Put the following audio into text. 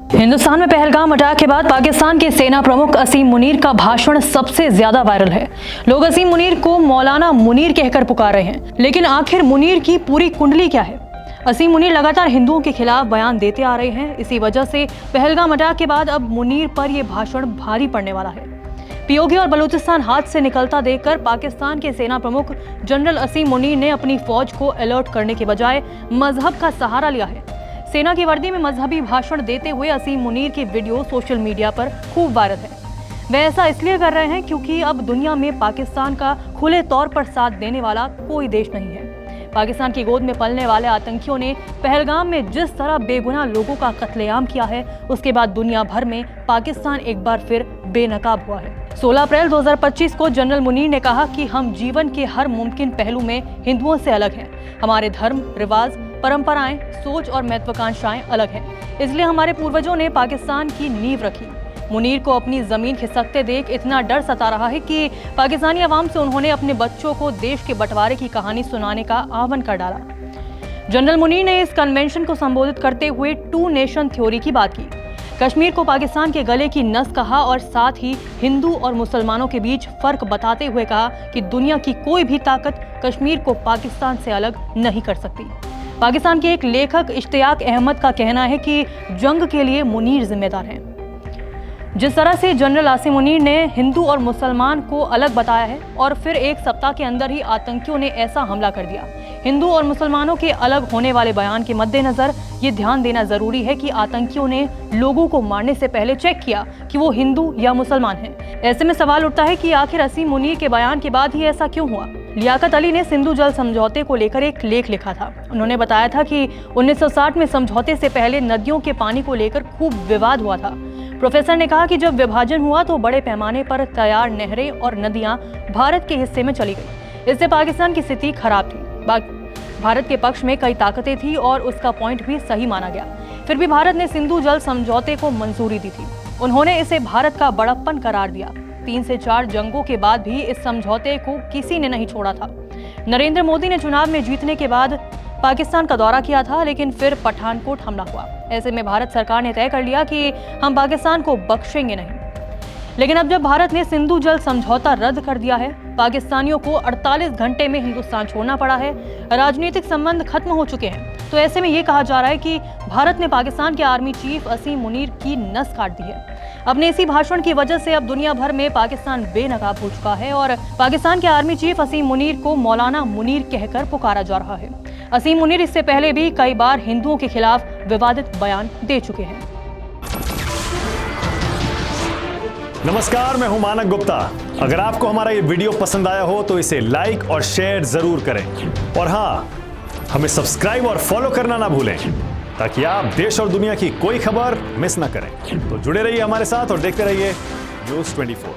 हिंदुस्तान में पहलगाम अटैक के बाद पाकिस्तान के सेना प्रमुख असीम मुनीर का भाषण सबसे ज्यादा वायरल है। लोग असीम मुनीर को मौलाना मुनीर कहकर पुकार रहे हैं, लेकिन आखिर मुनीर की पूरी कुंडली क्या है? असीम मुनीर लगातार हिंदुओं के खिलाफ बयान देते आ रहे हैं। इसी वजह से पहलगाम अटैक के बाद अब मुनीर पर यह भाषण भारी पड़ने वाला है। पीओके और बलूचिस्तान हाथ से निकलता देखकर पाकिस्तान के सेना प्रमुख जनरल असीम मुनीर ने अपनी फौज को अलर्ट करने के बजाय मजहब का सहारा लिया है। सेना की वर्दी में मजहबी भाषण देते हुए असीम मुनीर के वीडियो सोशल मीडिया पर खूब वायरल है। वे ऐसा इसलिए कर रहे हैं क्योंकि अब दुनिया में पाकिस्तान का खुले तौर पर साथ देने वाला कोई देश नहीं है। पाकिस्तान की गोद में पलने वाले आतंकियों ने पहलगाम में जिस तरह बेगुनाह लोगों का कत्लेआम किया है, उसके बाद दुनिया भर में पाकिस्तान एक बार फिर बेनकाब हुआ है। 16 अप्रैल 2025 को जनरल मुनीर ने कहा कि हम जीवन के हर मुमकिन पहलू में हिंदुओं से अलग हैं। हमारे धर्म, रिवाज, परंपराएं, सोच और महत्वाकांक्षाएं अलग हैं। इसलिए हमारे पूर्वजों ने पाकिस्तान की नींव रखी। मुनीर को अपनी जमीन खिसकते देख इतना डर सता रहा है कि पाकिस्तानी अवाम से उन्होंने अपने बच्चों को देश के बंटवारे की कहानी सुनाने का आह्वान कर डाला। जनरल मुनीर ने इस कन्वेंशन को संबोधित करते हुए 2 नेशन थ्योरी की बात की। कश्मीर को पाकिस्तान के गले की नस कहा और साथ ही हिंदू और मुसलमानों के बीच फर्क बताते हुए कहा कि दुनिया की कोई भी ताकत कश्मीर को पाकिस्तान से अलग नहीं कर सकती। पाकिस्तान के एक लेखक इश्तियाक अहमद का कहना है कि जंग के लिए मुनीर जिम्मेदार हैं। जिस तरह से जनरल असीम मुनीर ने हिंदू और मुसलमान को अलग बताया है और फिर एक सप्ताह के अंदर ही आतंकियों ने ऐसा हमला कर दिया। हिंदू और मुसलमानों के अलग होने वाले बयान के मद्देनजर ये ध्यान देना जरूरी है कि आतंकियों ने लोगों को मारने से पहले चेक किया कि वो हिंदू या मुसलमान हैं। ऐसे में सवाल उठता है कि आखिर असीम मुनीर के बयान के बाद ही ऐसा क्यों हुआ? लियाकत अली ने सिंधु जल समझौते को लेकर एक लेख लिखा था। उन्होंने बताया था कि 1960 में समझौते से पहले नदियों के पानी को लेकर खूब विवाद हुआ था। प्रोफेसर ने कहा कि जब विभाजन हुआ तो बड़े पैमाने पर तैयार नहरें और नदियां भारत के हिस्से में चली गई। इससे पाकिस्तान की स्थिति खराब थी। भारत के पक्ष में कई ताकतें थी और उसका पॉइंट भी सही माना गया। फिर भी भारत ने सिंधु जल समझौते को मंजूरी दी थी। उन्होंने इसे भारत का बड़प्पन करार दिया। 3 से 4 जंगों के बाद भी इस समझौते को किसी ने नहीं छोड़ा था। नरेंद्र मोदी ने चुनाव में जीतने के बाद पाकिस्तान का दौरा किया था, लेकिन फिर पठानकोट हमला हुआ। ऐसे में भारत सरकार ने तय कर लिया कि हम पाकिस्तान को बख्शेंगे नहीं। लेकिन अब जब भारत ने सिंधु जल समझौता रद्द कर दिया है, पाकिस्तानियों को 48 घंटे में हिंदुस्तान छोड़ना पड़ा है, राजनीतिक संबंध खत्म हो चुके हैं, तो ऐसे में ये कहा जा रहा है कि भारत ने पाकिस्तान के आर्मी चीफ असीम मुनीर की नस काट दी है। अपने इसी भाषण की वजह से अब दुनिया भर में पाकिस्तान बेनकाब हो चुका है और पाकिस्तान के आर्मी चीफ असीम मुनीर को मौलाना मुनीर कहकर पुकारा जा रहा है। असीम मुनीर इससे पहले भी कई बार हिंदुओं के खिलाफ विवादित बयान दे चुके हैं। नमस्कार, मैं हूं मानक गुप्ता। अगर आपको हमारा ये वीडियो पसंद आया हो तो इसे लाइक और शेयर जरूर करें और हाँ, हमें सब्सक्राइब और फॉलो करना ना भूलें ताकि आप देश और दुनिया की कोई खबर मिस ना करें। तो जुड़े रहिए हमारे साथ और देखते रहिए न्यूज़ 24।